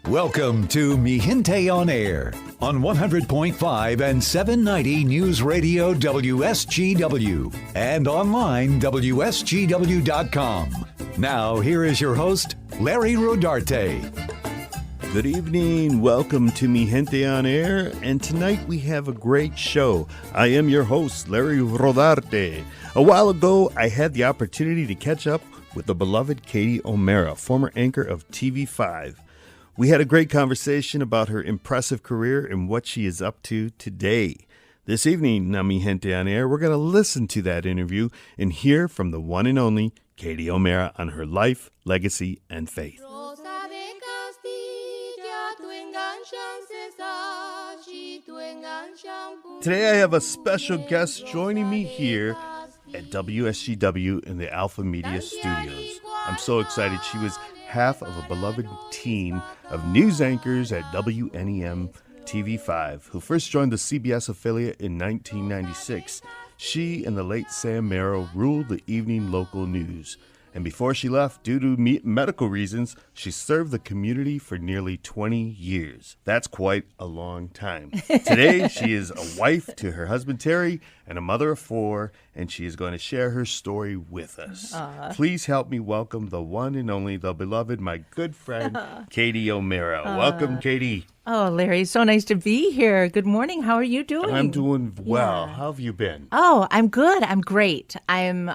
Welcome to Mi Gente on Air on 100.5 and 790 News Radio WSGW and online WSGW.com. Now, here is your host, Larry Rodarte. Good evening. Welcome to Mi Gente on Air. And tonight we have a great show. I am your host, Larry Rodarte. A while ago, I had the opportunity to catch up with the beloved Katie O'Mara, former anchor of TV5. We had a great conversation about her impressive career and what she is up to today. This evening, on Mi Gente on Air, we're going to listen to that interview and hear from the one and only Katie O'Mara on her life, legacy, and faith. Today I have a special guest joining me here at WSGW in the Alpha Media Studios. I'm so excited. She was half of a beloved team of news anchors at WNEM TV5, who first joined the CBS affiliate in 1996. She and the late Sam Merrill ruled the evening local news. And before she left, due to medical reasons, she served the community for nearly 20 years. That's quite a long time. Today, she is a wife to her husband, Terry, and a mother of 4, and she is going to share her story with us. Please help me welcome the one and only, the beloved, my good friend, Katie O'Mara. Welcome, Katie. Oh, Larry, so nice to be here. Good morning. How are you doing? I'm doing well. Yeah. How have you been? Oh, I'm good. I'm great. I'm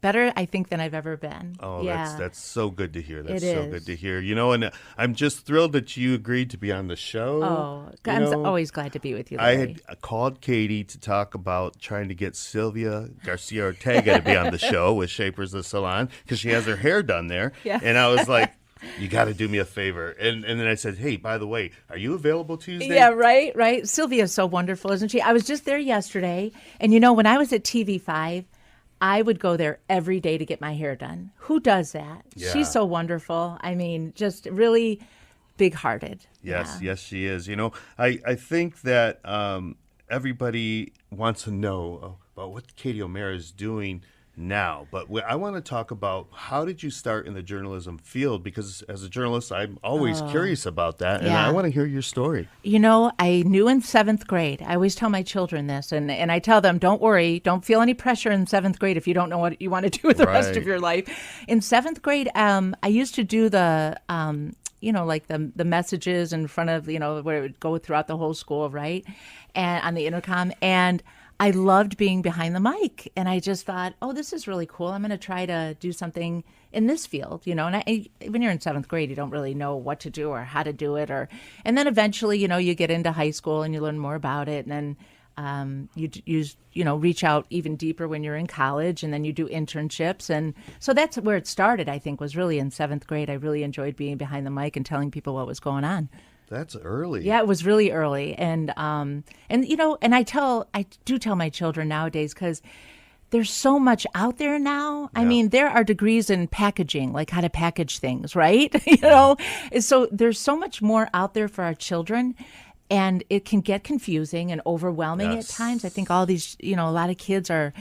better, I think, than I've ever been. Oh, yeah. that's so good to hear. That's It so is. good to hear. You know, and I'm just thrilled that you agreed to be on the show. Oh, You I'm know, always glad to be with you, I Larry. had called Katie to talk about trying to get Sylvia Garcia Ortega to be on the show with Shapers the Salon because she has her hair done there. Yeah. And I was like, you got to do me a favor. And then I said, hey, by the way, are you available Tuesday? Yeah, right. Sylvia's so wonderful, isn't she? I was just there yesterday, and you know, when I was at TV5, I would go there every day to get my hair done. Who does that? Yeah. She's so wonderful. I mean, just really big-hearted. Yes, Yeah. yes, she is. You know, I think that everybody wants to know about what Katie O'Mara is doing now. But I want to talk about how did you start in the journalism field? Because as a journalist, I'm always curious about that. And Yeah. I want to hear your story. You know, I knew in 7th grade, I always tell my children this, and I tell them, don't worry, don't feel any pressure in 7th grade if you don't know what you want to do with the rest Right. of your life. In 7th grade, I used to do the, like the messages in front of, where it would go throughout the whole school, right? And on the intercom. And I loved being behind the mic, and I just thought, oh, this is really cool. I'm going to try to do something in this field, And when you're in 7th grade, you don't really know what to do or how to do it, and then eventually, you get into high school and you learn more about it, and then you reach out even deeper when you're in college, and then you do internships, and so that's where it started. I think was really in 7th grade. I really enjoyed being behind the mic and telling people what was going on. That's early. Yeah, it was really early, and I do tell my children nowadays, because there's so much out there now. I mean, there are degrees in packaging, like how to package things, right? So there's so much more out there for our children, and it can get confusing and overwhelming at times. I think all these, a lot of kids I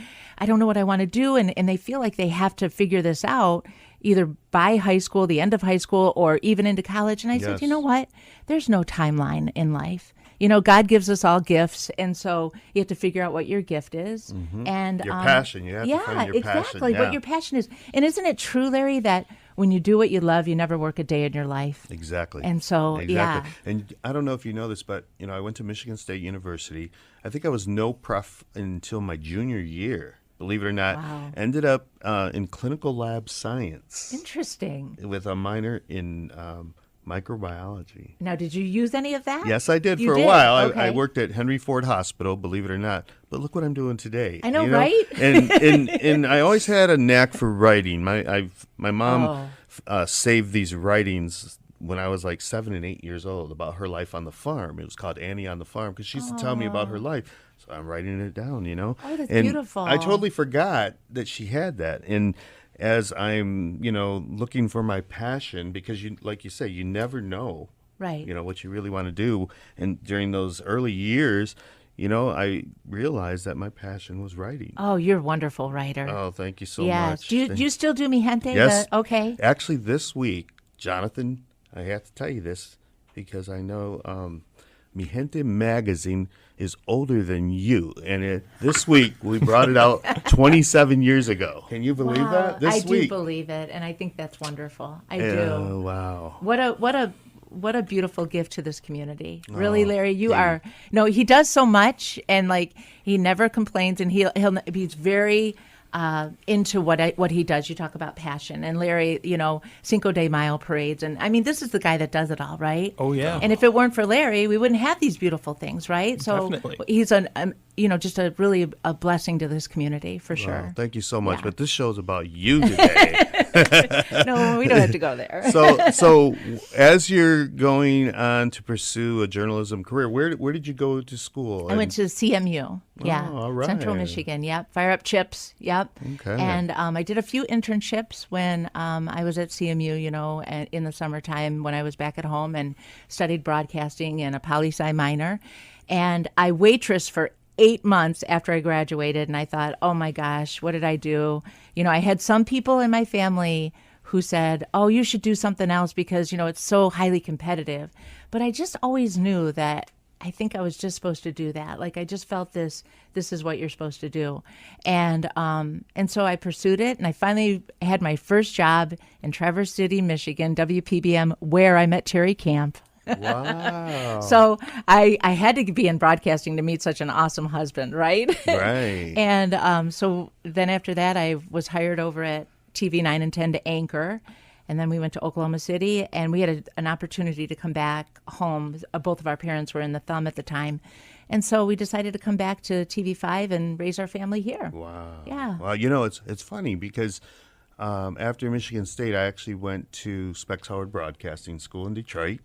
don't know what I want to do, and they feel like they have to figure this out either by high school, the end of high school, or even into college. And I said, you know what? There's no timeline in life. God gives us all gifts, and so you have to figure out what your gift is. And Your passion. You have to find your passion. Exactly, Yeah. what your passion is. And isn't it true, Larry, that when you do what you love, you never work a day in your life? Exactly. And so, yeah. And I don't know if you know this, but, I went to Michigan State University. I think I was no prof until my junior year. Believe it or not, Wow. ended up in clinical lab science Interesting. with a minor in microbiology. Now, did you use any of that? Yes, I did You for a did? while. Okay. I worked at Henry Ford Hospital, believe it or not. But look what I'm doing today. I know, right? and I always had a knack for writing. My mom saved these writings when I was like 7 and 8 years old about her life on the farm. It was called Annie on the Farm because she used to tell me about her life. So I'm writing it down, Oh, that's and beautiful. I totally forgot that she had that. And as I'm, looking for my passion, because like you say, you never know, Right. What you really want to do. And during those early years, I realized that my passion was writing. Oh, you're a wonderful writer. Oh, thank you so yes. much. Do you still do Mi Gente? Yes. Okay. Actually, this week, Jonathan, I have to tell you this, because I know Mi Gente magazine is older than you. And this week, we brought it out 27 years ago. Can you believe that? This I week. do believe it, and I think that's wonderful. I Oh, do. wow. What a beautiful gift to this community. Really, Larry, you thank are. No, he does so much, and like he never complains, and he's very into what he does. You talk about passion, and Larry, Cinco de Mayo parades, and I mean, this is the guy that does it all, right? Oh, yeah. And if it weren't for Larry, we wouldn't have these beautiful things, right? So Definitely. he's just a really a blessing to this community for sure. Wow, thank you so much. Yeah. But this show's about you today. No, we don't have to go there. So as you're going on to pursue a journalism career, where did you go to school? I went to CMU. Yeah. Oh, all right. Central Michigan. Yep. Fire up chips. Yep. Okay. And I did a few internships when I was at CMU, and in the summertime when I was back at home, and studied broadcasting and a poli-sci minor. And I waitressed for 8 months after I graduated, and I thought, oh my gosh, what did I do? I had some people in my family who said, oh, you should do something else because, it's so highly competitive. But I just always knew that I think I was just supposed to do that. Like I just felt this is what you're supposed to do. And so I pursued it, and I finally had my first job in Traverse City, Michigan, WPBM, where I met Terry Camp. Wow. So I had to be in broadcasting to meet such an awesome husband, right? Right. And so then after that, I was hired over at TV 9 and 10 to anchor. And then we went to Oklahoma City, and we had an opportunity to come back home. Both of our parents were in the thumb at the time. And so we decided to come back to TV5 and raise our family here. Wow. Yeah. Well, it's funny because after Michigan State, I actually went to Specs Howard Broadcasting School in Detroit.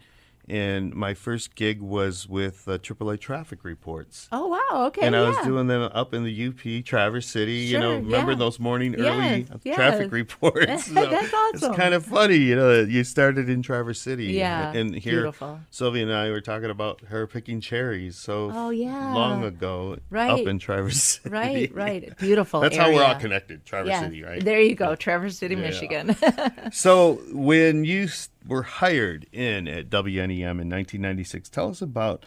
And my first gig was with AAA Traffic Reports. Oh, wow. Okay. And I was yeah. doing them up in the UP, Traverse City. Sure, Remember yeah. those morning Yes, early yes. traffic reports? So That's awesome. It's kind of funny, that you started in Traverse City. Yeah, And here, beautiful. Sylvia and I were talking about her picking cherries Oh, yeah. long ago Right. up in Traverse City. Right. Beautiful That's area. how we're all connected, Traverse Yeah. City, right? There you go, Traverse City, Michigan. So when you were hired in at WNEM in 1996, tell us about,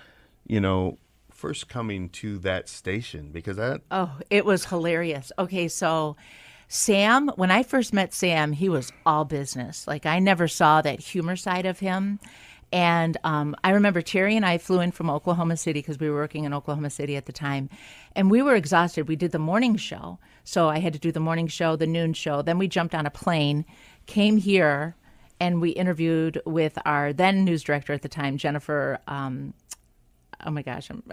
first coming to that station, because that... Oh, it was hilarious. Okay, so Sam, when I first met Sam, he was all business. Like I never saw that humor side of him. And I remember Terry and I flew in from Oklahoma City because we were working in Oklahoma City at the time. And we were exhausted. We did the morning show. So I had to do the morning show, the noon show. Then we jumped on a plane, came here, and we interviewed with our then news director at the time, Jennifer. Oh my gosh, I'm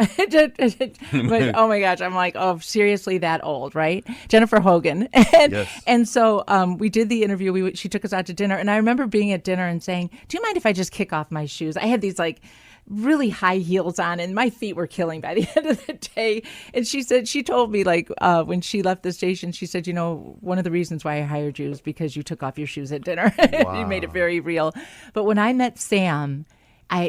like, oh, seriously, that old, right? Jennifer Hogan. Yes. And so we did the interview. She took us out to dinner, and I remember being at dinner and saying, "Do you mind if I just kick off my shoes?" I had these like really high heels on, and my feet were killing by the end of the day. And she told me like when she left the station, she said, one of the reasons why I hired you is because you took off your shoes at dinner. Wow. You made it very real. But when I met Sam,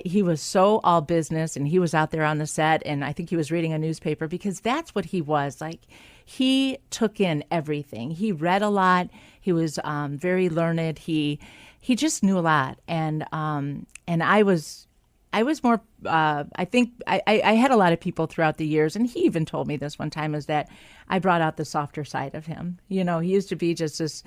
he was so all business, and he was out there on the set, and I think he was reading a newspaper because that's what he was. Like he took in everything. He read a lot. He was very learned. He just knew a lot. And I was more, I think I had a lot of people throughout the years, and he even told me this one time, is that I brought out the softer side of him. He used to be just this,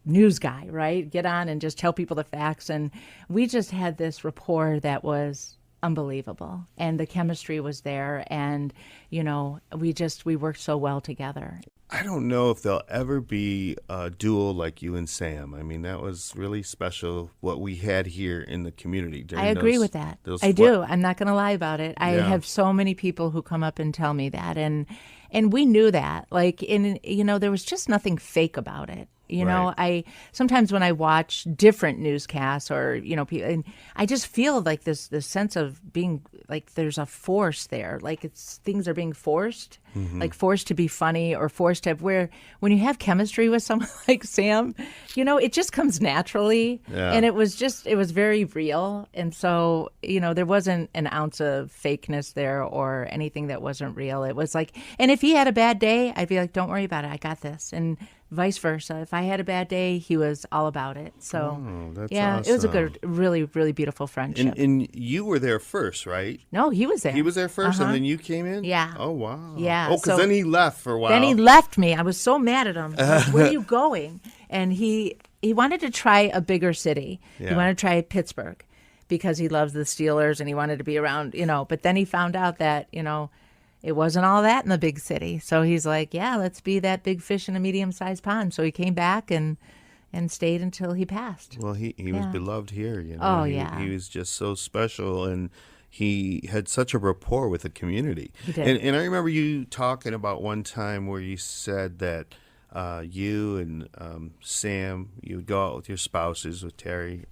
news guy, right? Get on and just tell people the facts. And we just had this rapport that was unbelievable. And the chemistry was there. And, we worked so well together. I don't know if there'll ever be a duo like you and Sam. I mean, that was really special, what we had here in the community. I agree with that. I do. I'm not going to lie about it. I have so many people who come up and tell me that. And we knew that. Like, there was just nothing fake about it. Right. I sometimes when I watch different newscasts or, people, and I just feel like this sense of being like there's a force there, like things are being forced. like forced to be funny or forced to have, where when you have chemistry with someone like Sam, it just comes naturally. Yeah. And it was very real. And so, there wasn't an ounce of fakeness there or anything that wasn't real. It was like, and if he had a bad day, I'd be like, don't worry about it. I got this. And vice versa. If I had a bad day, he was all about it. So, that's yeah, awesome. it was a good, really, really beautiful friendship. And you were there first, right? No, he was there. He was there 1st and then you came in? Yeah. Oh, wow. Yeah. Oh, because then he left for a while. Then he left me. I was so mad at him. Like, where are you going? And he wanted to try a bigger city. Yeah. He wanted to try Pittsburgh because he loves the Steelers and he wanted to be around, But then he found out that, it wasn't all that in the big city. So he's like, yeah, let's be that big fish in a medium-sized pond. So he came back and stayed until he passed. Well, he was beloved here. Oh, he, yeah. He was just so special, and he had such a rapport with the community. He did. And I remember you talking about one time where you said that you and Sam, you would go out with your spouses, with Terry.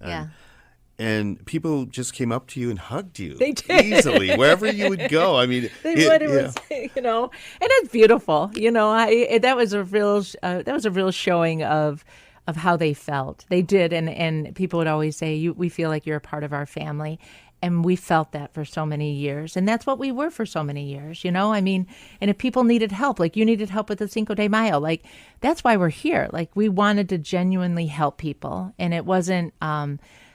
And people just came up to you and hugged you. They did. Easily, wherever you would go. I mean, They would. It was, and it's beautiful. That was a real showing of how they felt. They did, and people would always say, "We feel like you're a part of our family," and we felt that for so many years, and that's what we were for so many years. And if people needed help, like you needed help with the Cinco de Mayo, like that's why we're here. Like we wanted to genuinely help people, and it wasn't.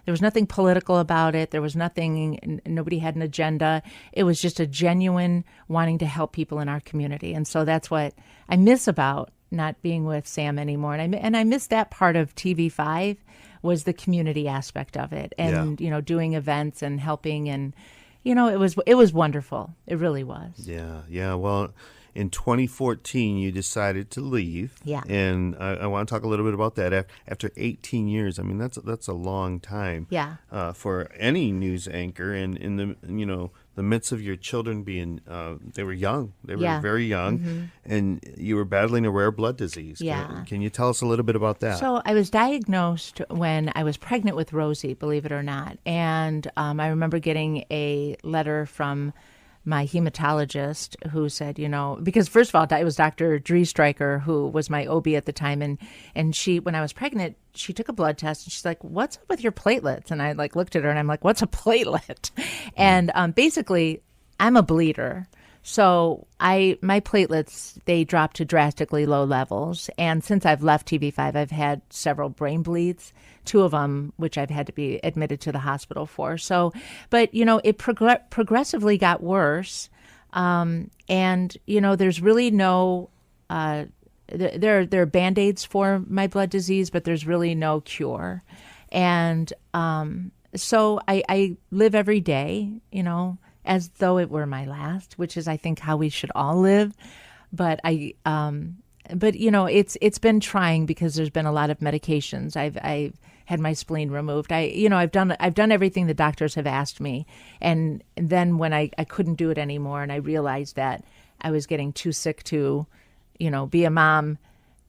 There was nothing political about it. There was nothing, nobody had an agenda. It was just a genuine wanting to help people in our community. And so that's what I miss about not being with Sam anymore. And I miss that part of TV5 was the community aspect of it. And, doing events and helping. And, it was wonderful. It really was. Yeah. Yeah. Well, in 2014, you decided to leave. Yeah. And I want to talk a little bit about that. After 18 years, I mean, that's a long time. Yeah. For any news anchor, and in the midst of your children being, they were young. They were very young, and you were battling a rare blood disease. Yeah. Can you tell us a little bit about that? So I was diagnosed when I was pregnant with Rosie, believe it or not. And I remember getting a letter from my hematologist who said, because first of all, it was Dr. Dree Stryker, who was my OB at the time. And she, when I was pregnant, she took a blood test and she's like, what's up with your platelets? And I looked at her and I'm like, what's a platelet? And basically I'm a bleeder. So my platelets, they dropped to drastically low levels. And since I've left TV5, I've had several brain bleeds, 2 of them, which I've had to be admitted to the hospital for. So, but, it progressively got worse. And, there's really no, there are Band-Aids for my blood disease, but there's really no cure. And so I live every day, as though it were my last, which is, I think, how we should all live. But it's been trying because there's been a lot of medications. I've had my spleen removed. I've done everything the doctors have asked me. And then when I couldn't do it anymore, and I realized that I was getting too sick to, be a mom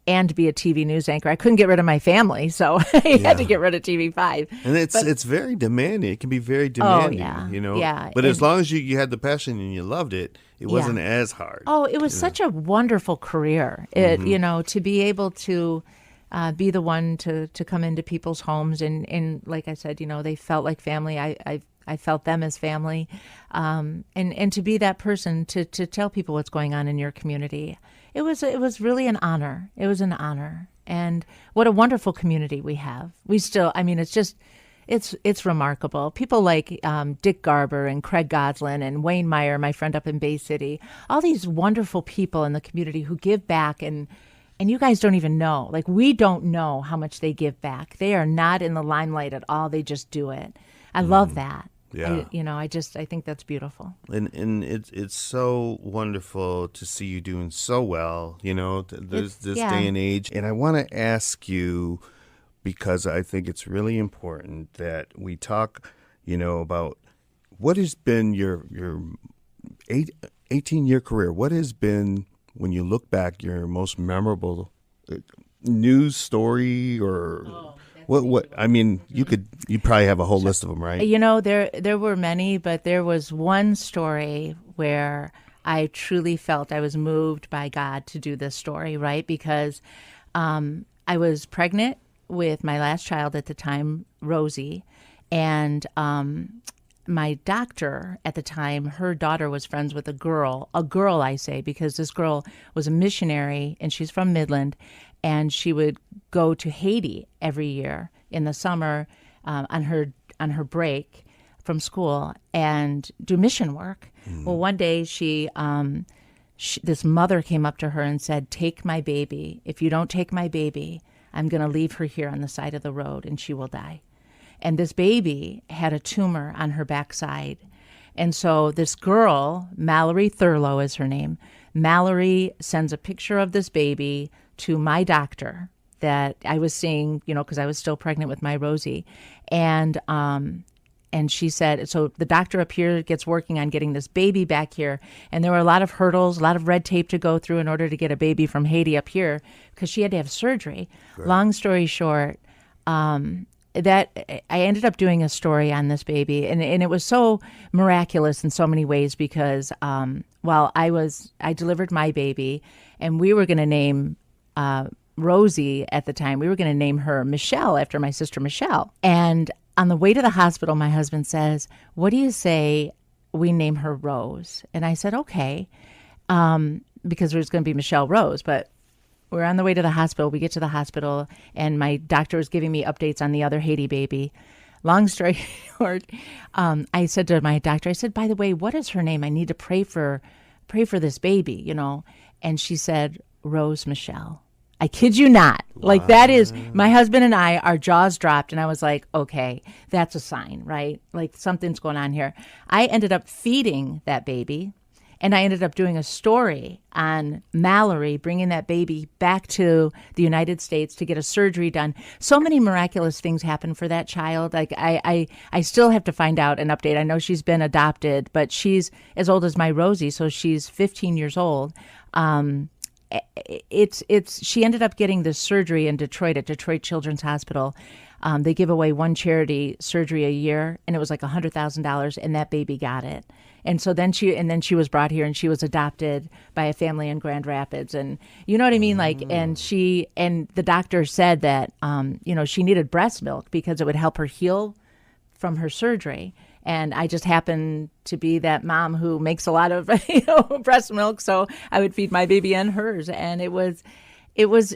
and be a TV news anchor. I couldn't get rid of my family, so I had to get rid of TV5. And it's very demanding. It can be very demanding, Yeah. But as long as you had the passion and you loved it, it wasn't as hard. Oh, it was such a wonderful career. It, to be able to be the one to come into people's homes and like I said, they felt like family. I felt them as family, and to be that person to tell people what's going on in your community. It was really an honor. It was an honor. And what a wonderful community we have. We still, it's remarkable. People like Dick Garber and Craig Goslin and Wayne Meyer, my friend up in Bay City, all these wonderful people in the community who give back, and you guys don't even know. Like, we don't know how much they give back. They are not in the limelight at all. They just do it. I love that. Yeah. I think that's beautiful. And it's so wonderful to see you doing so well, this day and age. And I want to ask you, because I think it's really important that we talk, about what has been your 18-year career. What has been, when you look back, your most memorable news story or... What? I mean, you probably have a whole list of them, right? There were many, but there was one story where I truly felt I was moved by God to do this story, right? Because I was pregnant with my last child at the time, Rosie, and my doctor at the time, her daughter was friends with a girl I say, because this girl was a missionary and she's from Midland, and she would go to Haiti every year in the summer on her break from school and do mission work. Well, one day this mother came up to her and said, "Take my baby. If you don't take my baby, I'm going to leave her here on the side of the road and she will die." And this baby had a tumor on her backside. And so this girl, Mallory Thurlow is her name, Mallory sends a picture of this baby to my doctor that I was seeing, because I was still pregnant with my Rosie. And she said, so the doctor up here gets working on getting this baby back here. And there were a lot of hurdles, a lot of red tape to go through in order to get a baby from Haiti up here because she had to have surgery. Right. Long story short, that I ended up doing a story on this baby, and it was so miraculous in so many ways because I delivered my baby, and we were going to name Rosie at the time. We were going to name her Michelle after my sister Michelle. And on the way to the hospital, my husband says, "What do you say we name her Rose?" And I said, "Okay," because it was going to be Michelle Rose, but we're on the way to the hospital. We get to the hospital, and my doctor is giving me updates on the other Haiti baby. Long story short, I said to my doctor, I said, "By the way, what is her name? I need to pray for this baby, And she said, "Rose Michelle." I kid you not. Wow. Like, that is, my husband and I, our jaws dropped, and I was like, okay, that's a sign, right? Like, something's going on here. I ended up feeding that baby. And I ended up doing a story on Mallory bringing that baby back to the United States to get a surgery done. So many miraculous things happened for that child. Like I still have to find out an update. I know she's been adopted, but she's as old as my Rosie, so she's 15 years old. She ended up getting this surgery in Detroit at Detroit Children's Hospital. They give away one charity surgery a year, and it was like $100,000, and that baby got it. And so then she was brought here, and she was adopted by a family in Grand Rapids, and you know what I mean, like, and the doctor said that she needed breast milk because it would help her heal from her surgery. And I just happened to be that mom who makes a lot of breast milk, so I would feed my baby and hers, and it was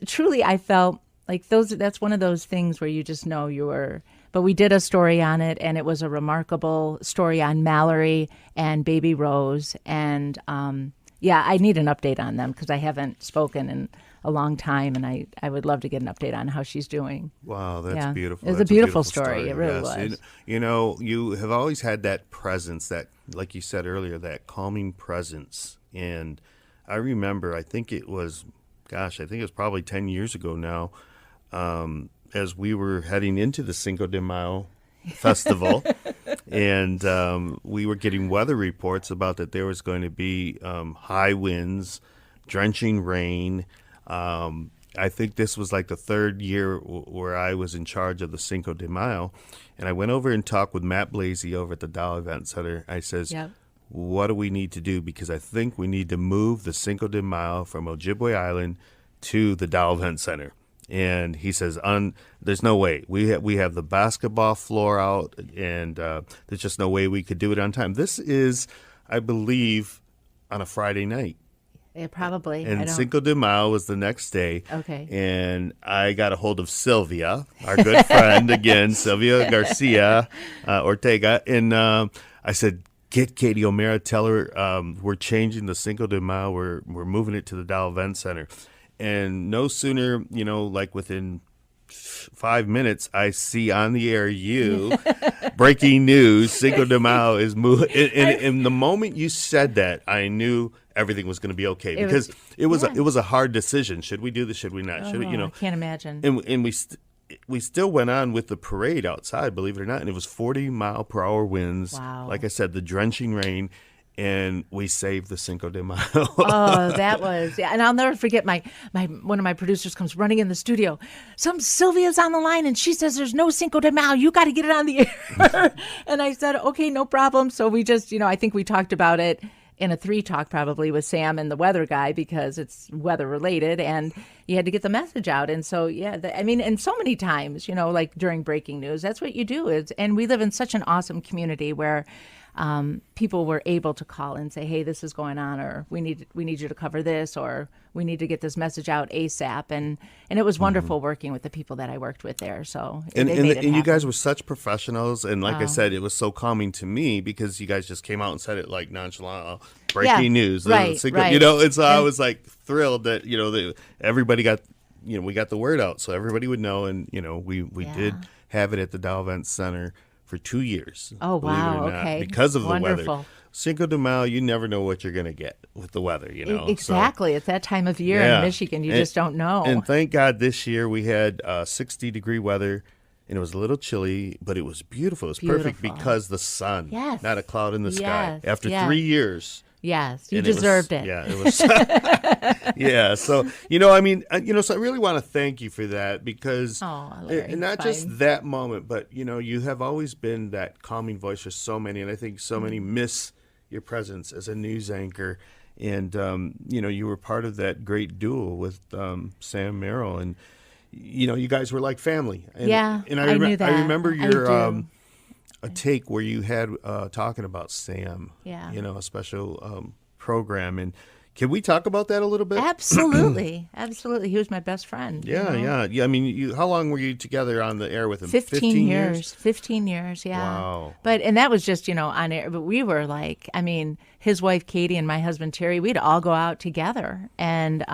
truly, I felt like that's one of those things where you just know you were. But we did a story on it, and it was a remarkable story on Mallory and baby Rose. And I need an update on them because I haven't spoken in a long time, and I would love to get an update on how she's doing. Wow, that's beautiful. It was a beautiful story. It really was. You have always had that presence, that, like you said earlier, that calming presence. And I remember, I think it was probably 10 years ago now, as we were heading into the Cinco de Mayo festival, and we were getting weather reports about that there was going to be high winds, drenching rain. I think this was like the third year where I was in charge of the Cinco de Mayo, and I went over and talked with Matt Blasey over at the Dow Event Center. I says, "Yep. What do we need to do? Because I think we need to move the Cinco de Mayo from Ojibwe Island to the Dow Event Center." And he says, "There's no way. We have the basketball floor out, and there's just no way we could do it on time." This is, I believe, on a Friday night. Yeah, probably. And Cinco de Mayo was the next day. Okay. And I got a hold of Sylvia, our good friend again, Sylvia Garcia Ortega, and I said, "Get Katie O'Mara, tell her we're changing the Cinco de Mayo. We're moving it to the Dow Event Center." And no sooner, like within 5 minutes, I see on the air breaking news, Cinco de Mayo is moving. And the moment you said that, I knew everything was going to be okay, because it was a hard decision. Should we do this? Should we not? I can't imagine. And we still went on with the parade outside, believe it or not, and it was 40-mile-per-hour winds. Wow. Like I said, the drenching rain. And we saved the Cinco de Mayo. Oh, that was, yeah. And I'll never forget one of my producers comes running in the studio. Sylvia's on the line, and she says there's no Cinco de Mayo. You got to get it on the air. And I said, okay, no problem. So we just, I think we talked about it in a 3 talk probably with Sam and the weather guy because it's weather related, and you had to get the message out. And so, yeah, and so many times, like during breaking news, that's what you do. And we live in such an awesome community where people were able to call and say, hey, this is going on, or we need you to cover this, or we need to get this message out ASAP. And it was wonderful working with the people that I worked with there. So and they made it you happen. guys were such professionals, and like I said, it was so calming to me because you guys just came out and said it like nonchalant, breaking news, right. And so I was like thrilled that that everybody got we got the word out, so everybody would know, and we did have it at the Dow Event Center for 2 years. Oh, wow. Okay. Because of the Wonderful. weather. Cinco de Mayo, you never know what you're going to get with the weather, Exactly. It's that time of year in Michigan. You just don't know. And thank God this year we had 60-degree weather, and it was a little chilly, but it was beautiful. It was perfect because the sun, not a cloud in the sky. After 3 years. Yes, you deserved it. Yeah, it was. Yeah, so so I really want to thank you for that because, Larry, and not just that moment, but you have always been that calming voice for so many, and I think so many miss your presence as a news anchor, and you were part of that great duo with Sam Merrill, and you guys were like family. And, and I knew that. I remember your a take where you had talking about Sam, a special program. And can we talk about that a little bit? Absolutely. Absolutely. He was my best friend. Yeah. I mean, how long were you together on the air with him? 15 years. 15 years, yeah. Wow. And that was just, on air. But we were like, his wife, Katie, and my husband, Terry, we'd all go out together. And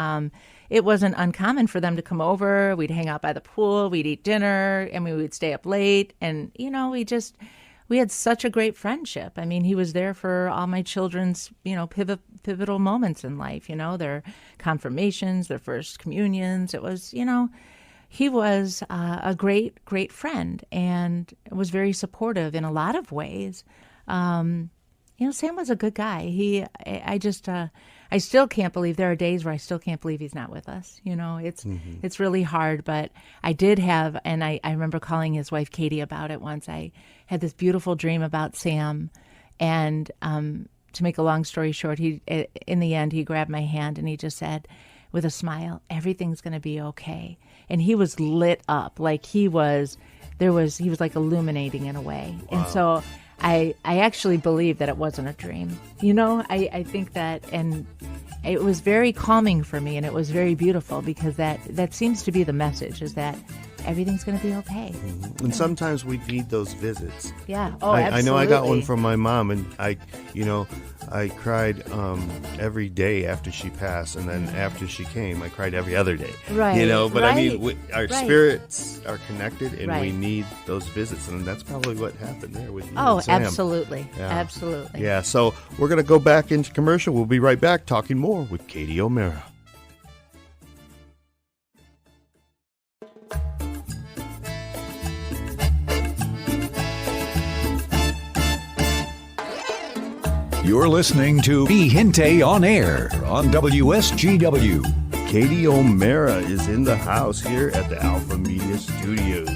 it wasn't uncommon for them to come over. We'd hang out by the pool. We'd eat dinner. And we would stay up late. And, we had such a great friendship. He was there for all my children's, pivotal moments in life, their confirmations, their first communions. It was, he was a great, great friend and was very supportive in a lot of ways. Sam was a good guy. I still can't believe, there are days where I still can't believe he's not with us. It's really hard, but I did have, and I remember calling his wife Katie about it once. I had this beautiful dream about Sam, and to make a long story short, in the end, he grabbed my hand and he just said with a smile, everything's going to be okay. And he was lit up, like he was like illuminating in a way. Wow. And so I actually believe that it wasn't a dream. I think that, and it was very calming for me, and it was very beautiful because that seems to be the message, is that everything's going to be okay. Mm-hmm. And sometimes we need those visits. Yeah. Oh, absolutely. I know I got one from my mom, and I cried every day after she passed, and then after she came, I cried every other day. Right. But our spirits are connected, and we need those visits, and that's probably what happened there with you. Oh, and Sam. absolutely. Yeah. Absolutely. Yeah. So we're going to go back into commercial. We'll be right back talking more with Katie O'Mara. You're listening to Gente on Air on WSGW. Katie O'Mara is in the house here at the Alpha Media Studios.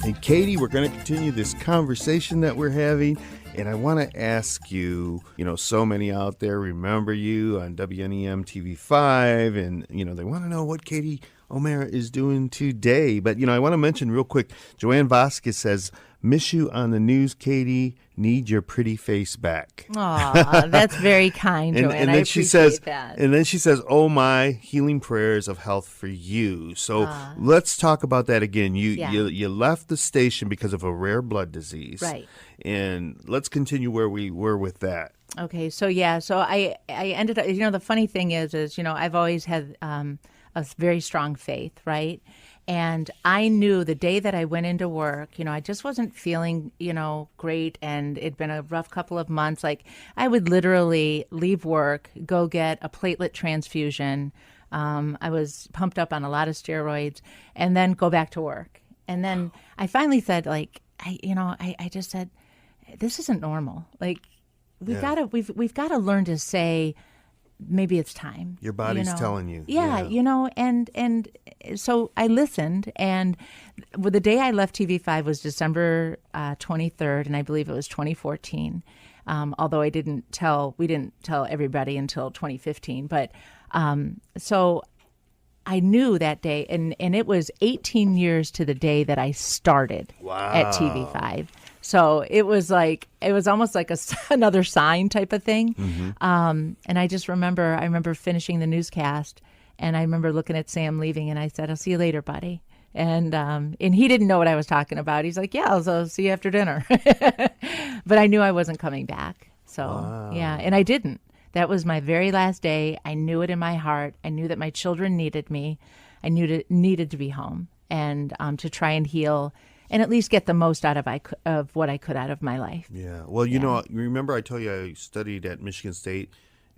And Katie, we're going to continue this conversation that we're having. And I want to ask you, so many out there remember you on WNEM TV5, and, they want to know what Katie O'Mara is doing today. But, I want to mention real quick, Joanne Vasquez says, miss you on the news, Katie. Need your pretty face back. Aw, that's very kind, Joanne. And then I appreciate that. And then she says, oh, my healing prayers of health for you. So let's talk about that again. You left the station because of a rare blood disease. Right. And let's continue where we were with that. Okay. So I ended up, the funny thing is, I've always had a very strong faith, right? And I knew the day that I went into work, I just wasn't feeling, great. And it'd been a rough couple of months. Like, I would literally leave work, go get a platelet transfusion. I was pumped up on a lot of steroids, and then go back to work. And then I finally said, I just said, this isn't normal. Like, we've got to learn to say, maybe it's time. Your body's telling you. Yeah, and so I listened, and the day I left TV5 was December 23rd, and I believe it was 2014. Although we didn't tell everybody until 2015. But so I knew that day, and it was 18 years to the day that I started at TV5. So it was almost like another sign type of thing. And I just remember finishing the newscast, and I remember looking at Sam leaving, and I said, "I'll see you later, buddy." And he didn't know what I was talking about. He's like, "Yeah, I'll see you after dinner." But I knew I wasn't coming back. So yeah, and I didn't. That was my very last day. I knew it in my heart. I knew that my children needed me. I needed to be home and to try and heal and at least get the most out of what I could out of my life. Yeah. Well, you know, remember I told you I studied at Michigan State,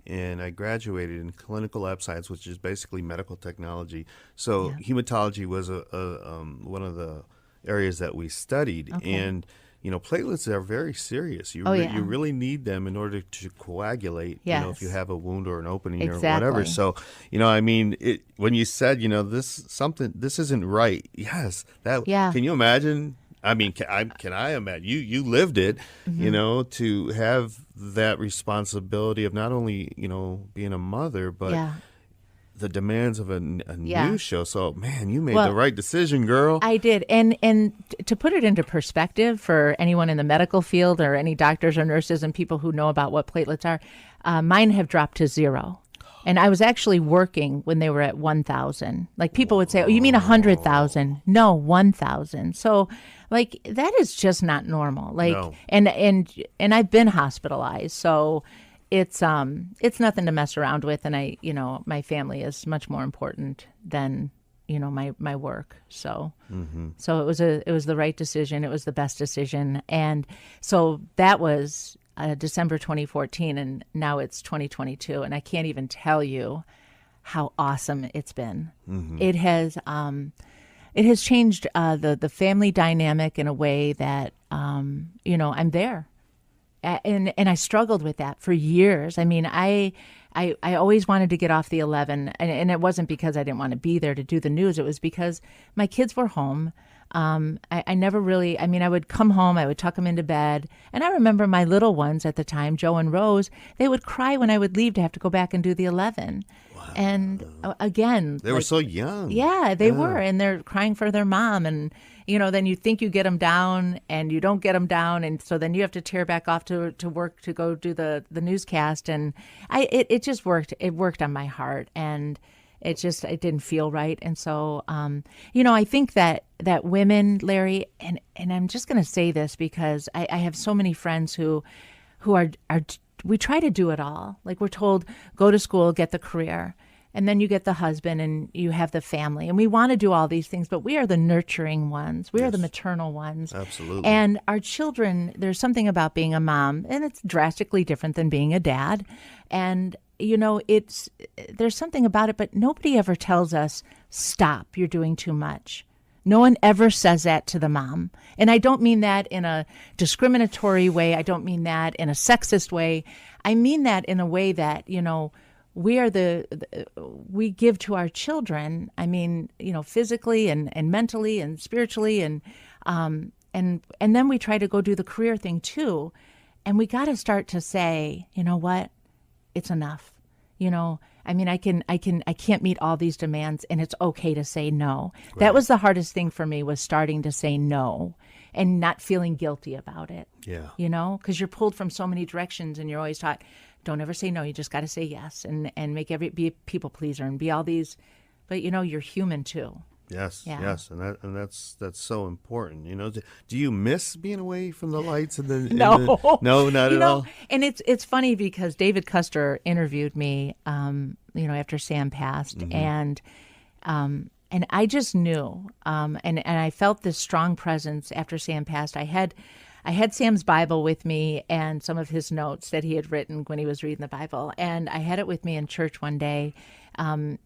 and I graduated in clinical lab science, which is basically medical technology. So hematology was one of the areas that we studied. Okay. And, you know, platelets are very serious. You really need them in order to coagulate, you know, if you have a wound or an opening or whatever. So, you know, I mean, when you said, you know, this isn't right. Yes. Can you imagine? I mean, can I imagine? You lived it, you know, to have that responsibility of not only, you know, being a mother, but the demands of a news show. So, man, you made the right decision, girl. I did. And to put it into perspective for anyone in the medical field or any doctors or nurses and people who know about what platelets are, mine have dropped to 0. And I was actually working when they were at 1,000. Like people would say, "Oh, you mean 100,000?" No, 1,000. So, like that is just not normal. Like, and I've been hospitalized, so it's nothing to mess around with. And I, you know, my family is much more important than, you know, my work. So, so it was the right decision. It was the best decision. And so that was December 2014, and now it's 2022, and I can't even tell you how awesome it's been. It has changed the family dynamic in a way that you know, I'm there, and I struggled with that for years. I mean, I always wanted to get off the 11, and it wasn't because I didn't want to be there to do the news. It was because my kids were home. I never really, I mean, I would come home, I would tuck them into bed. And I remember my little ones at the time, Joe and Rose, they would cry when I would leave to have to go back and do the 11. Wow. And again, they were so young. Yeah, they were. And they're crying for their mom. And, you know, then you think you get them down and you don't get them down. And so then you have to tear back off to work to go do the newscast. And it just worked. It worked on my heart. And it didn't feel right. And so, you know, I think that women, Larry, and I'm just going to say this because I have so many friends who are, we try to do it all. Like we're told, go to school, get the career, and then you get the husband and you have the family. And we want to do all these things, but we are the nurturing ones. We are the maternal ones. Absolutely. And our children, there's something about being a mom, and it's drastically different than being a dad. And you know, there's something about it, but nobody ever tells us, stop, you're doing too much. No one ever says that to the mom. And I don't mean that in a discriminatory way. I don't mean that in a sexist way. I mean that in a way that, you know, we give to our children. I mean, you know, physically and mentally and spiritually and then we try to go do the career thing too. And we got to start to say, you know what? It's enough. You know, I mean, I can't meet all these demands, and it's okay to say no. Right. That was the hardest thing for me, was starting to say no and not feeling guilty about it. Yeah. You know, because you're pulled from so many directions and you're always taught, don't ever say no. You just got to say yes and be a people pleaser and be all these, but you know, you're human too. Yes, yes, and that's so important. You know, do you miss being away from the lights and the no, not at all? And it's funny because David Custer interviewed me, you know, after Sam passed, and I just knew, and I felt this strong presence after Sam passed. I had Sam's Bible with me and some of his notes that he had written when he was reading the Bible, and I had it with me in church one day. And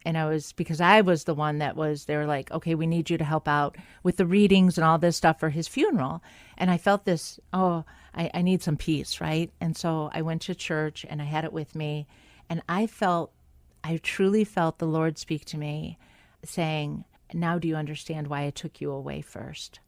because I was the one they were like, okay, we need you to help out with the readings and all this stuff for his funeral. And I felt this, I need some peace, right? And so I went to church and I had it with me. And I truly felt the Lord speak to me saying, now do you understand why I took you away first?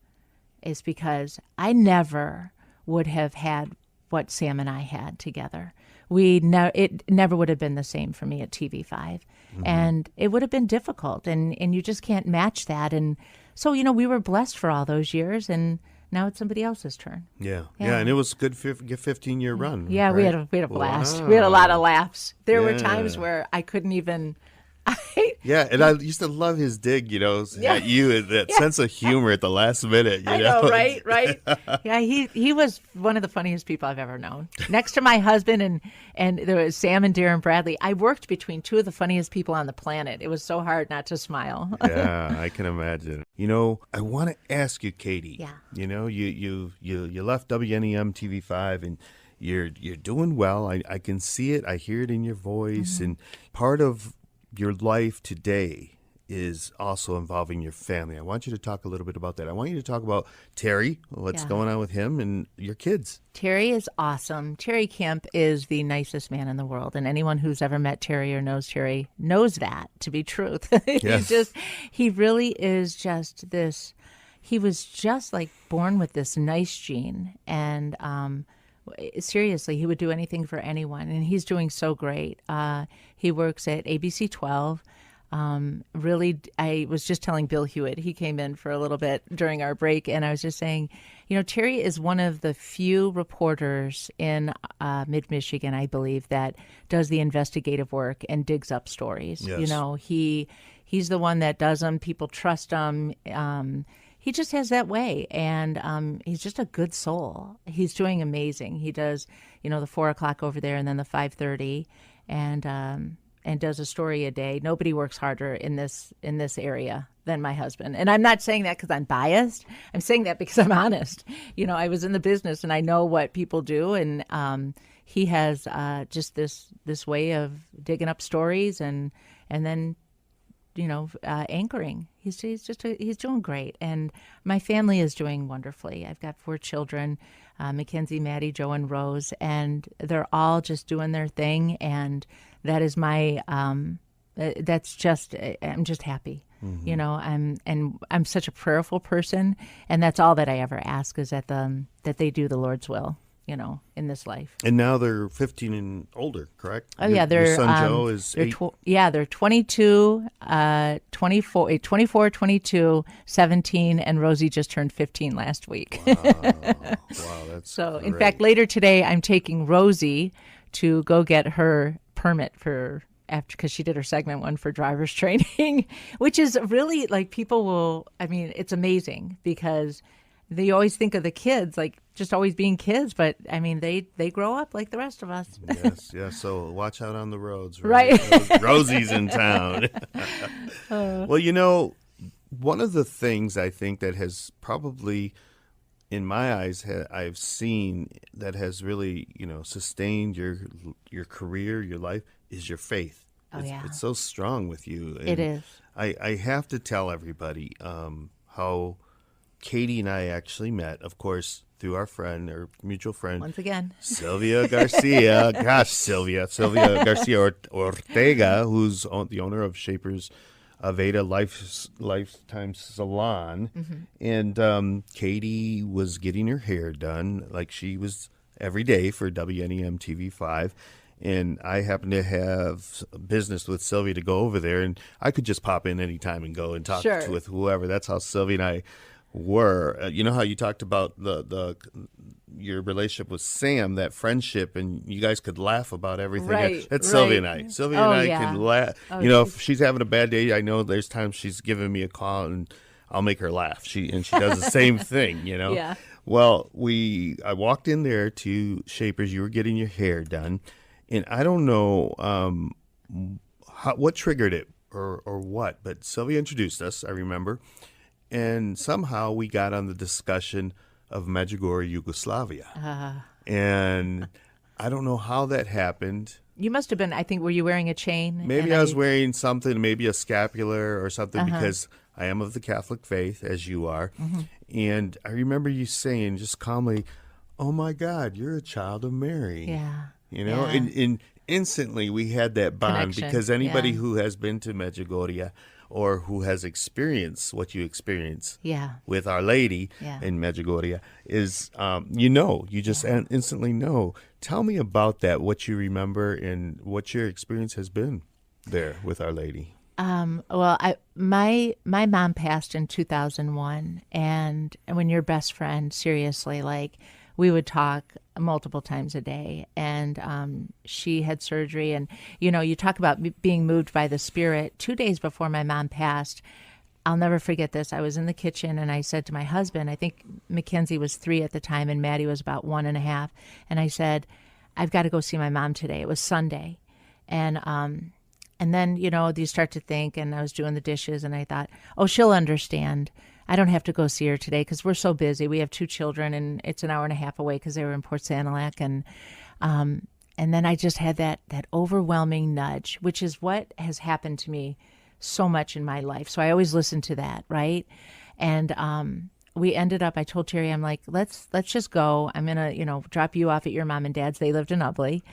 Is because I never would have had what Sam and I had together. It never would have been the same for me at TV5, and it would have been difficult, and you just can't match that. And so, we were blessed for all those years, and now it's somebody else's turn. Yeah, and it was a good 15-year run. Yeah, right? we had a blast. Wow. We had a lot of laughs. There were Yeah. times where I couldn't even. Yeah, and I used to love his dig, at you, and that sense of humor at the last minute. I know, right? Yeah, he was one of the funniest people I've ever known. Next to my husband and there was Sam and Darren Bradley. I worked between two of the funniest people on the planet. It was so hard not to smile. Yeah, I can imagine. I want to ask you, Katie. Yeah. You left WNEM TV5 and you're doing well. I can see it. I hear it in your voice, and part of your life today is also involving your family. I want you to talk a little bit about that. I want you to talk about Terry, what's going on with him and your kids. Terry is awesome. Terry Kemp is the nicest man in the world, and anyone who's ever met Terry or knows Terry knows that to be truth. Yes. He really is just this. He was just like born with this nice gene, and seriously, he would do anything for anyone, and he's doing so great. He works at ABC 12. Really, I was just telling Bill Hewitt, he came in for a little bit during our break, and I was just saying, Terry is one of the few reporters in mid-Michigan, I believe, that does the investigative work and digs up stories. Yes. He's the one that does them. People trust him. He just has that way, and he's just a good soul. He's doing amazing. He does, the 4 o'clock over there, and then the 5:30, and does a story a day. Nobody works harder in this area than my husband. And I'm not saying that because I'm biased. I'm saying that because I'm honest. I was in the business, and I know what people do, and he has just this way of digging up stories and then anchoring. He's doing great, and my family is doing wonderfully. I've got 4 children, Mackenzie, Maddie, Joe, and Rose, and they're all just doing their thing, and that is my. That's just. I'm just happy. I'm such a prayerful person, and that's all that I ever ask is that they do the Lord's will. In this life. And now they're 15 and older, correct? Oh, yeah. Your son Joe is 8? They're 22, 24, 22, 17, and Rosie just turned 15 last week. Wow, that's so. great. In fact, later today, I'm taking Rosie to go get her permit because she did her segment 1 for driver's training, which is really it's amazing because they always think of the kids like just always being kids, but they grow up like the rest of us. Yes. So watch out on the roads, right? Rosie's in town. Well, one of the things I think that has probably, in my eyes, I've seen that has really, sustained your career, your life, is your faith. It's so strong with you. And it is. I have to tell everybody how Katie and I actually met, of course, through our mutual friend. Once again. Sylvia Garcia. Sylvia Garcia Ortega, who's the owner of Shapers Aveda Lifetime Salon. Mm-hmm. And Katie was getting her hair done like she was every day for WNEM TV5. And I happened to have business with Sylvia to go over there, and I could just pop in anytime and go and talk with whoever. That's how Sylvia and I were. You know how you talked about your relationship with Sam, that friendship, and you guys could laugh about everything. Right, That's right. Sylvia and I. Sylvia and I can laugh. If she's having a bad day, I know there's times she's giving me a call and I'll make her laugh. She does the same thing, Yeah. Well, I walked in there to Shapers. You were getting your hair done, and I don't know what triggered it or what, but Sylvia introduced us, I remember. And somehow we got on the discussion of Medjugorje, Yugoslavia. And I don't know how that happened. You must have been, I think, were you wearing a chain? Maybe I was wearing something, maybe a scapular or something, because I am of the Catholic faith, as you are. Mm-hmm. And I remember you saying just calmly, "Oh, my God, you're a child of Mary." Yeah. And instantly we had that bond. Connection. Because anybody who has been to Medjugorje or who has experienced what you experience Yeah. with Our Lady Yeah. in Medjugorje is, you just instantly know. Tell me about that, what you remember and what your experience has been there with Our Lady. Well, my mom passed in 2001, and when your best friend, seriously, like we would talk multiple times a day, and she had surgery, and you talk about being moved by the Spirit. 2 days before my mom passed, I'll never forget this. I was in the kitchen and I said to my husband, I think Mackenzie was 3 at the time and Maddie was about 1.5, and I said, I've got to go see my mom today. It was Sunday, and then, you start to think, and I was doing the dishes, and I thought, oh, she'll understand. I don't have to go see her today because we're so busy. We have 2 children, and it's an hour and a half away because they were in Port Sanilac. And then I just had that overwhelming nudge, which is what has happened to me so much in my life. So I always listen to that, right? And we ended up, I told Terry, I'm like, let's just go. I'm going to, drop you off at your mom and dad's. They lived in Ubley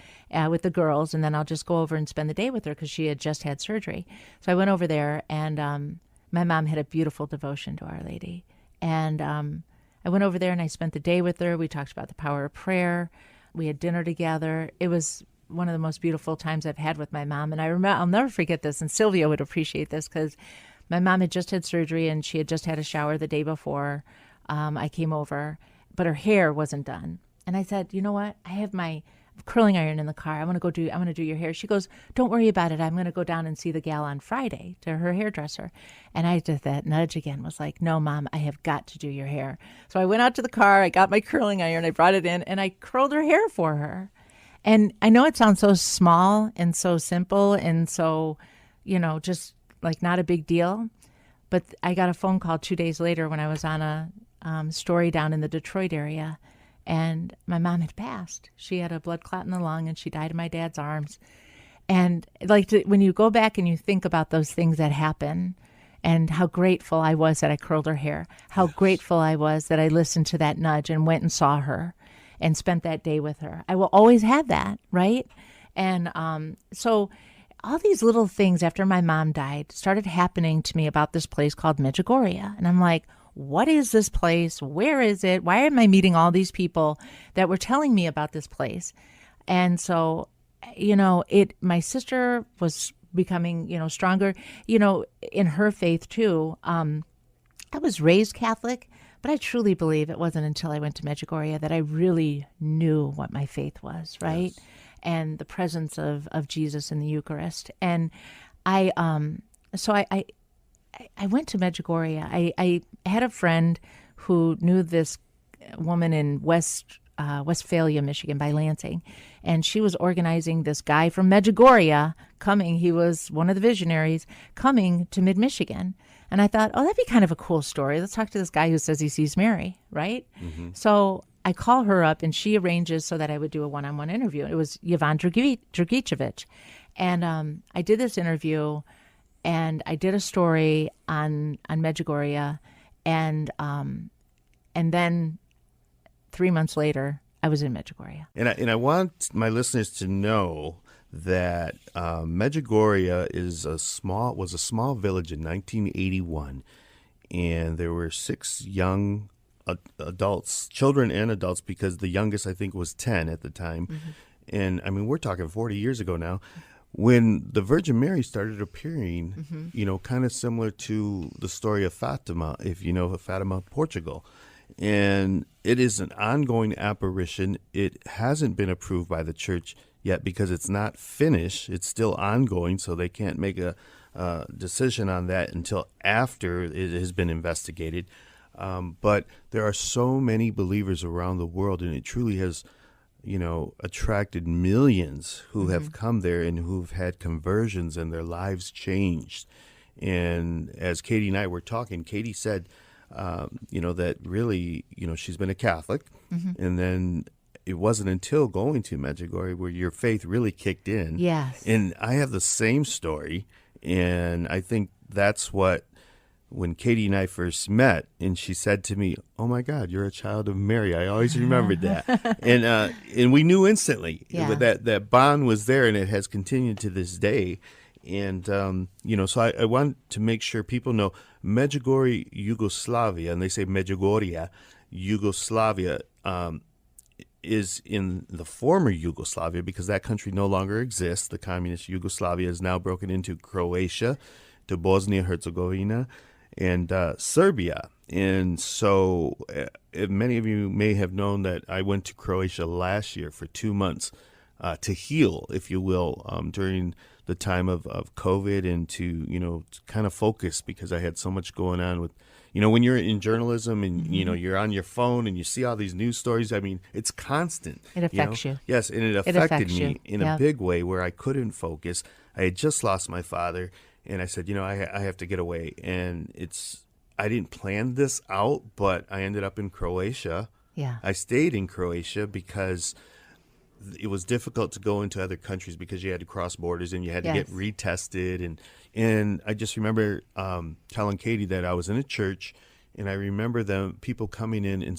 with the girls. And then I'll just go over and spend the day with her because she had just had surgery. So I went over there, and my mom had a beautiful devotion to Our Lady. And I went over there and I spent the day with her. We talked about the power of prayer. We had dinner together. It was one of the most beautiful times I've had with my mom. And I remember, I'll never forget this. And Sylvia would appreciate this because my mom had just had surgery and she had just had a shower the day before I came over, but her hair wasn't done. And I said, you know what? I have my curling iron in the car. I want to do your hair. She goes, don't worry about it. I'm going to go down and see the gal on Friday, to her hairdresser. And I did that nudge again, was like, no, Mom, I have got to do your hair. So I went out to the car. I got my curling iron. I brought it in and I curled her hair for her. And I know it sounds so small and so simple and so, just like not a big deal. But I got a phone call 2 days later when I was on a story down in the Detroit area, and my mom had passed. She had a blood clot in the lung, and she died in my dad's arms. And when you go back and you think about those things that happen, and how grateful I was that I curled her hair, how grateful I was that I listened to that nudge and went and saw her and spent that day with her. I will always have that, right? And so all these little things after my mom died started happening to me about this place called Medjugorje. And I'm like, what is this place? Where is it? Why am I meeting all these people that were telling me about this place? And so, my sister was becoming, stronger, in her faith too. I was raised Catholic, but I truly believe it wasn't until I went to Medjugorje that I really knew what my faith was, right? Yes. And the presence of Jesus in the Eucharist. And I went to Medjugorje. I had a friend who knew this woman in Westphalia, Michigan, by Lansing, and she was organizing this guy from Medjugorje coming. He was one of the visionaries coming to mid-Michigan. And I thought, oh, that'd be kind of a cool story. Let's talk to this guy who says he sees Mary, right? Mm-hmm. So I call her up, and she arranges so that I would do a one-on-one interview. It was Yvonne Dragicevic. And I did this interview, and I did a story on Medjugorje, and then 3 months later, I was in Medjugorje. And I want my listeners to know that Medjugorje was a small village in 1981, and there were 6 young adults, children and adults, because the youngest I think was 10 at the time. Mm-hmm. And I mean, we're talking 40 years ago now, when the Virgin Mary started appearing, mm-hmm. Kind of similar to the story of Fatima, if you know Fatima, Portugal. And it is an ongoing apparition. It hasn't been approved by the church yet because it's not finished. It's still ongoing, so they can't make a decision on that until after it has been investigated. But there are so many believers around the world, and it truly has, attracted millions who mm-hmm. have come there and who've had conversions and their lives changed. And as Katie and I were talking, Katie said, that really, she's been a Catholic, mm-hmm. and then it wasn't until going to Medjugorje where your faith really kicked in. Yes. And I have the same story, and I think that's what, when Katie and I first met, and she said to me, "Oh my God, you're a child of Mary." I always remembered that, and we knew instantly that bond was there, and it has continued to this day. And, so I want to make sure people know Medjugorje, Yugoslavia, and they say Medjugorje, Yugoslavia, is in the former Yugoslavia because that country no longer exists. The communist Yugoslavia is now broken into Croatia, to Bosnia-Herzegovina, and Serbia. And so many of you may have known that I went to Croatia last year for 2 months to heal, if you will, during the time of COVID, and to kind of focus because I had so much going on with, when you're in journalism and, you're on your phone and you see all these news stories, I mean, it's constant. It affects you. Yes, and it affected you. me in a big way where I couldn't focus. I had just lost my father, and I said, I have to get away. And I didn't plan this out, but I ended up in Croatia. Yeah. I stayed in Croatia because it was difficult to go into other countries because you had to cross borders and you had to get retested. And I just remember telling Katie that I was in a church, and I remember people coming in and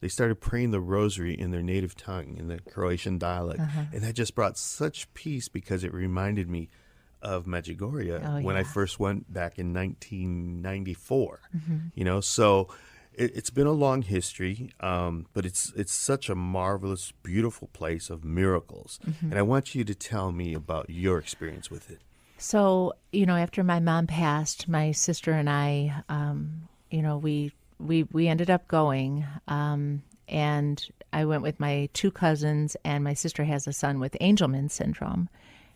they started praying the rosary in their native tongue, in the Croatian dialect. And that just brought such peace because it reminded me of Medjugorje when I first went back in 1994. So it's been a long history, but it's such a marvelous, beautiful place of miracles. And I want you to tell me about your experience with it. So, after my mom passed, my sister and I, we ended up going, and I went with my 2 cousins, and my sister has a son with Angelman syndrome.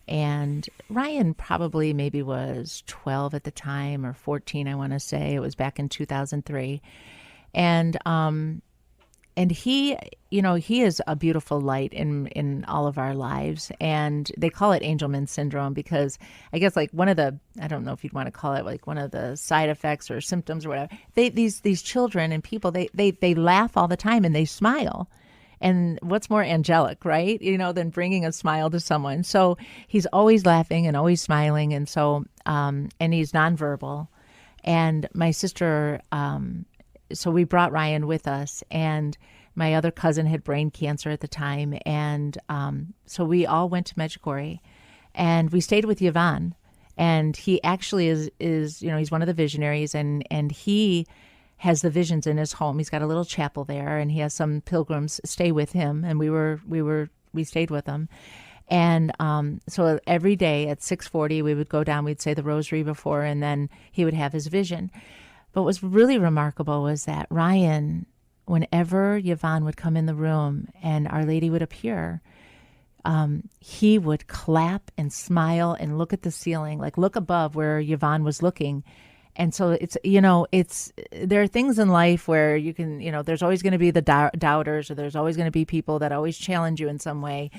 And Ryan probably maybe was 12 at the time, or 14, I want to say. It was back in 2003. And he, he is a beautiful light in all of our lives. And they call it Angelman syndrome because I guess like one of the, I don't know if you'd want to call it like one of the side effects or symptoms or whatever. These children and people, they laugh all the time and they smile. And what's more angelic, right? Than bringing a smile to someone. So he's always laughing and always smiling. And so, and he's nonverbal. And my sister, so we brought Ryan with us, and my other cousin had brain cancer at the time. And so we all went to Medjugorje, and we stayed with Yvonne. And he actually is he's one of the visionaries, and he has the visions in his home. He's got a little chapel there, and he has some pilgrims stay with him, and we stayed with him. And so every day at 6:40 we would go down, we'd say the rosary before, and then he would have his vision. But what was really remarkable was that Ryan, whenever Yvonne would come in the room and Our Lady would appear, he would clap and smile and look at the ceiling, like look above where Yvonne was looking. And so there are things in life where you can, there's always going to be the doubters, or there's always going to be people that always challenge you in some way.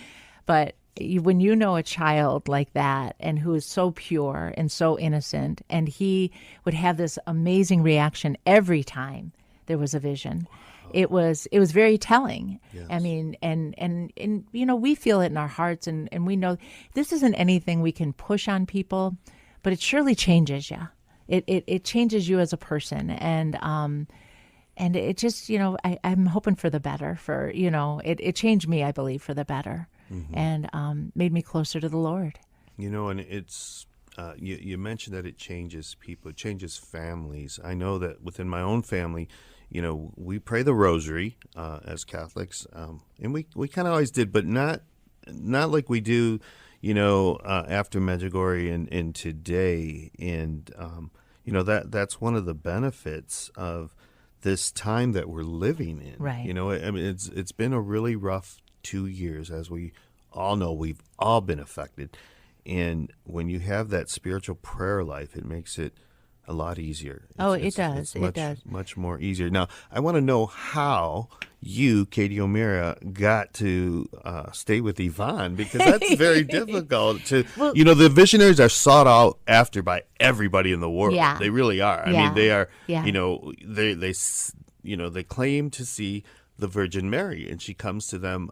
But when you know a child like that, and who is so pure and so innocent, and he would have this amazing reaction every time there was a vision. It was very telling. Yes. I mean, and we feel it in our hearts, and we know this isn't anything we can push on people, but it surely changes you. It changes you as a person, and it just, I'm hoping for the better. It changed me, I believe, for the better, and made me closer to the Lord. And it's you mentioned that it changes people, it changes families. I know that within my own family, we pray the rosary as Catholics, and we kind of always did, but not like we do, after Medjugorje and today. And that's one of the benefits of this time that we're living in. Right. I mean, it's been a really rough 2 years, as we all know. We've all been affected. And when you have that spiritual prayer life, it makes it a lot easier. It does. It does. Much more easier. Now, I want to know how you, Katie O'Meara, got to stay with Yvonne, because that's very difficult. The visionaries are sought out after by everybody in the world. Yeah. They really are. I mean, they are. Yeah. They claim to see the Virgin Mary, and she comes to them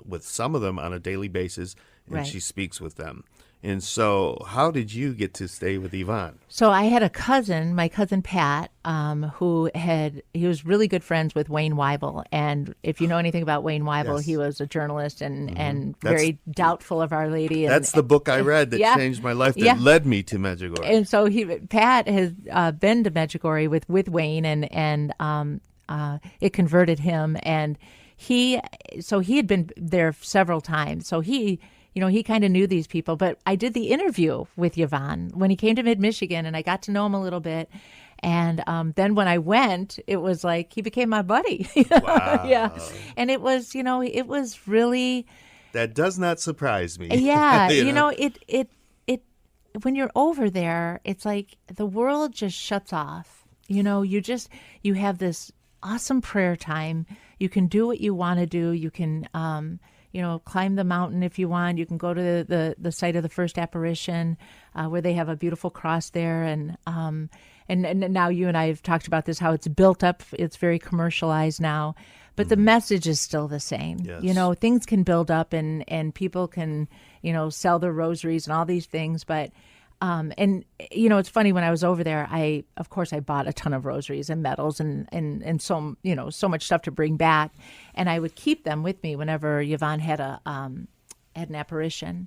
with some of them on a daily basis, and right. she speaks with them. And so how did you get to stay with Yvonne? So I had a cousin, my cousin Pat, he was really good friends with Wayne Weibel. And if you know anything about Wayne Weibel, Yes. he was a journalist and very doubtful of Our Lady. And, That's the book I read that yeah. changed my life, that Yeah. led me to Medjugorje. And so Pat has been to Medjugorje with Wayne, and it converted him. And he had been there several times. So he kind of knew these people. But I did the interview with Yvonne when he came to Mid-Michigan, and I got to know him a little bit. And then when I went, it was like he became my buddy. Wow. Yeah. And it was really. That does not surprise me. Yeah. It when you're over there, it's like the world just shuts off. You have this awesome prayer time. You can do what you want to do. You can, climb the mountain if you want. You can go to the site of the first apparition, where they have a beautiful cross there. And now you and I have talked about this, how it's built up. It's very commercialized now, but the message is still the same. Yes. Things can build up and people can, sell their rosaries and all these things, but it's funny, when I was over there, I bought a ton of rosaries and medals and so much stuff to bring back, and I would keep them with me whenever Yvonne had an apparition.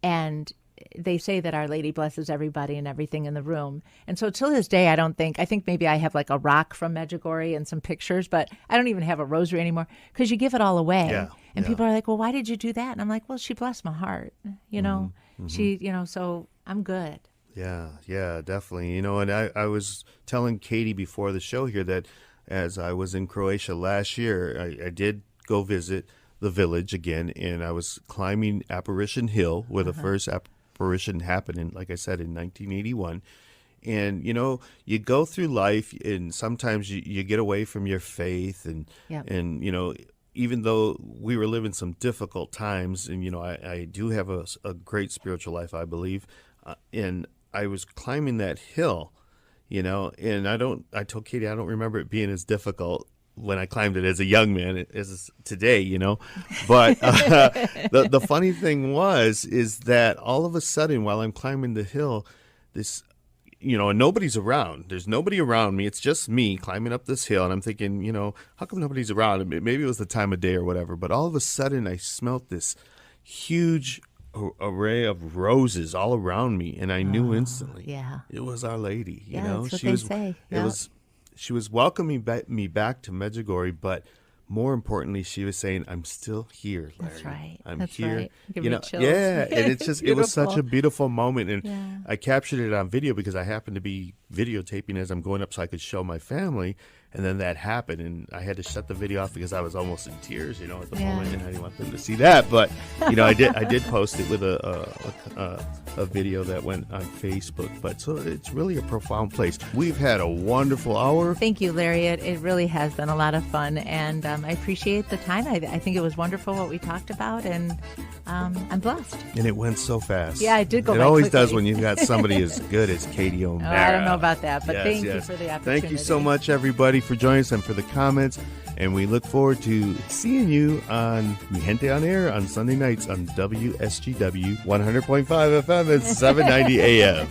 And they say that Our Lady blesses everybody and everything in the room. And so till this day, I think maybe I have like a rock from Medjugorje and some pictures, but I don't even have a rosary anymore because you give it all away. Yeah, and yeah. people are like, well, why did you do that? And I'm like, well, she blessed my heart, she, so I'm good. Yeah, definitely. And I was telling Katie before the show here that as I was in Croatia last year, I did go visit the village again, and I was climbing Apparition Hill, where the first apparition happened in, like I said, in 1981. And, you go through life, and sometimes you get away from your faith, and, Yep. and even though we were living some difficult times, and, I do have a great spiritual life, I believe, and I was climbing that hill, and I told Katie, I don't remember it being as difficult when I climbed it as a young man as today, but the funny thing is that all of a sudden, while I'm climbing the hill, this, and nobody's around. There's nobody around me. It's just me climbing up this hill. And I'm thinking, how come nobody's around? Maybe it was the time of day or whatever. But all of a sudden, I smelt this huge array of roses all around me. And I knew instantly it was Our Lady. That's what they say. She was welcoming me back to Medjugorje, but more importantly, she was saying, "I'm still here, Larry. That's right. I'm That's here." right. Give me chills. Yeah, and it's just it was such Beautiful. a beautiful moment, and Yeah. I captured it on video because I happened to be videotaping as I'm going up, so I could show my family. And then that happened, and I had to shut the video off because I was almost in tears, at the moment, and I didn't want them to see that. But I did post it with a video that went on Facebook. But so it's really a profound place. We've had a wonderful hour. Thank you, Larry. It really has been a lot of fun, and I appreciate the time. I think it was wonderful what we talked about, and I'm blessed. And it went so fast. Yeah, I did go It by always quickly. does when you've got somebody as good as Katie O'Mara. I don't know about that, but Yes, thank you yes. for the opportunity. Thank you so much, everybody, for joining us and for the comments. And we look forward to seeing you on Gente on Air on Sunday nights on WSGW 100.5 FM and 790 AM.